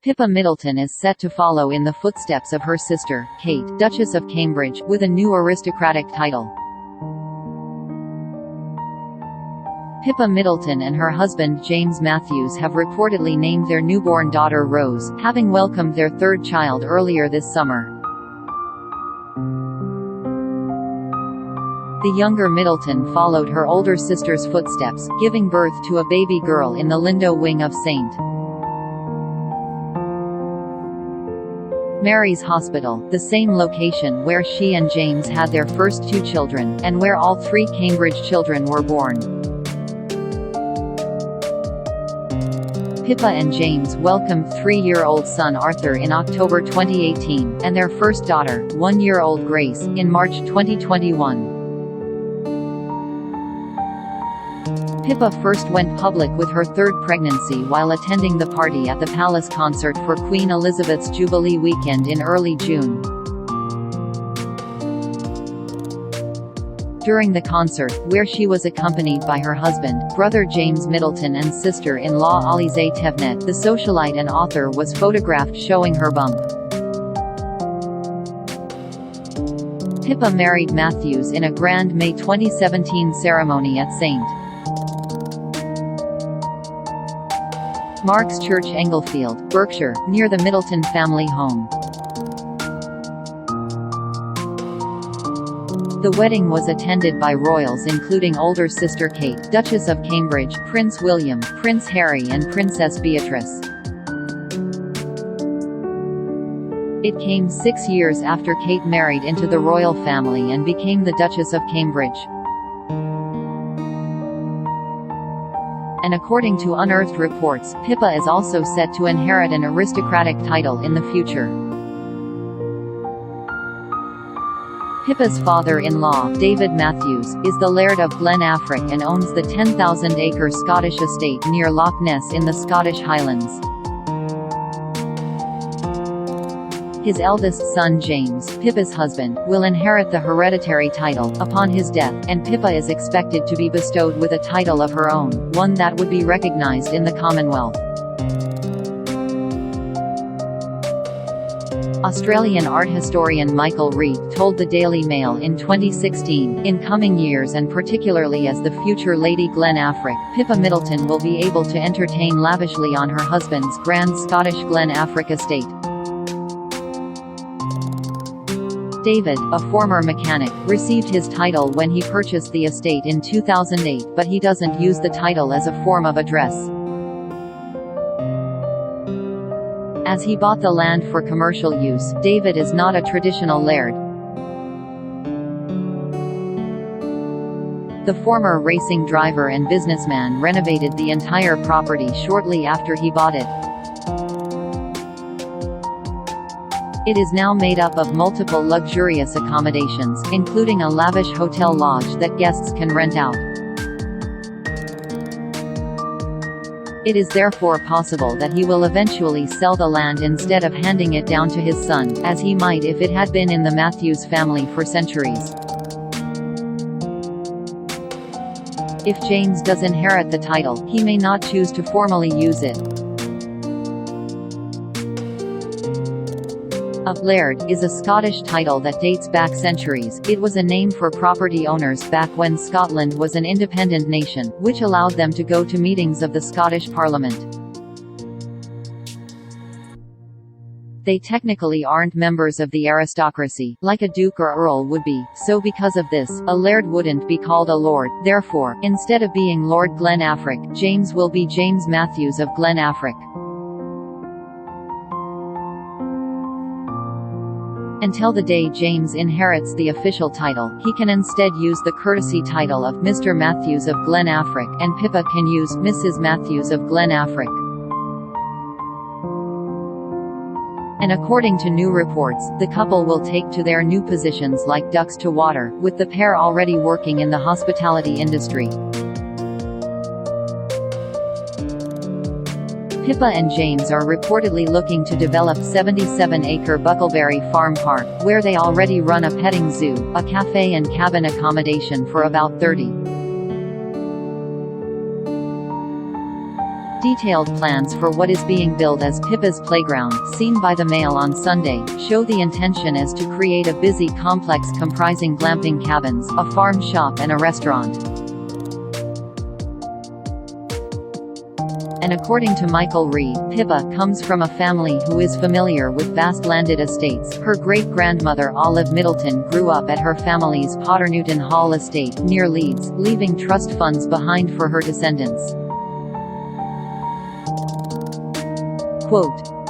Pippa Middleton is set to follow in the footsteps of her sister, Kate, Duchess of Cambridge, with a new aristocratic title. Pippa Middleton and her husband James Matthews have reportedly named their newborn daughter Rose, having welcomed their third child earlier this summer. The younger Middleton followed her older sister's footsteps, giving birth to a baby girl in the Lindo wing of St. Mary's Hospital, the same location where she and James had their first two children, and where all three Cambridge children were born. Pippa and James welcomed 3-year-old son Arthur in October 2018, and their first daughter, 1-year-old Grace, in March 2021. Pippa first went public with her third pregnancy while attending the party at the Palace concert for Queen Elizabeth's Jubilee weekend in early June. During the concert, where she was accompanied by her husband, brother James Middleton and sister-in-law Alize Tevnet, the socialite and author was photographed showing her bump. Pippa married Matthews in a grand May 2017 ceremony at St. Mark's Church, Englefield, Berkshire, near the Middleton family home. The wedding was attended by royals including older sister Kate, Duchess of Cambridge, Prince William, Prince Harry and Princess Beatrice. It came 6 years after Kate married into the royal family and became the Duchess of Cambridge. And according to unearthed reports, Pippa is also set to inherit an aristocratic title in the future. Pippa's father-in-law, David Matthews, is the Laird of Glen Affric and owns the 10,000-acre Scottish estate near Loch Ness in the Scottish Highlands. His eldest son James, Pippa's husband, will inherit the hereditary title upon his death, and Pippa is expected to be bestowed with a title of her own, one that would be recognised in the Commonwealth. Australian art historian Michael Reid told the Daily Mail in 2016, "In coming years and particularly as the future Lady Glen Affric, Pippa Middleton will be able to entertain lavishly on her husband's grand Scottish Glen Affric estate." David, a former mechanic, received his title when he purchased the estate in 2008, but he doesn't use the title as a form of address. As he bought the land for commercial use, David is not a traditional laird. The former racing driver and businessman renovated the entire property shortly after he bought it. It is now made up of multiple luxurious accommodations, including a lavish hotel lodge that guests can rent out. It is therefore possible that he will eventually sell the land instead of handing it down to his son, as he might if it had been in the Matthews family for centuries. If James does inherit the title, he may not choose to formally use it. A laird is a Scottish title that dates back centuries. It was a name for property owners back when Scotland was an independent nation, which allowed them to go to meetings of the Scottish Parliament. They technically aren't members of the aristocracy, like a duke or earl would be, so because of this, a laird wouldn't be called a lord. Therefore, instead of being Lord Glen Affric, James will be James Matthews of Glen Affric. Until the day James inherits the official title, he can instead use the courtesy title of Mr. Matthews of Glen Affric, and Pippa can use Mrs. Matthews of Glen Affric. And according to new reports, the couple will take to their new positions like ducks to water, with the pair already working in the hospitality industry. Pippa and James are reportedly looking to develop 77-acre Buckleberry Farm Park, where they already run a petting zoo, a cafe and cabin accommodation for about 30. Detailed plans for what is being billed as Pippa's playground, seen by the Mail on Sunday, show the intention is to create a busy complex comprising glamping cabins, a farm shop and a restaurant. And according to Michael Reed, Pippa comes from a family who is familiar with vast landed estates. Her great-grandmother Olive Middleton grew up at her family's Potternewton Hall estate, near Leeds, leaving trust funds behind for her descendants. Quote,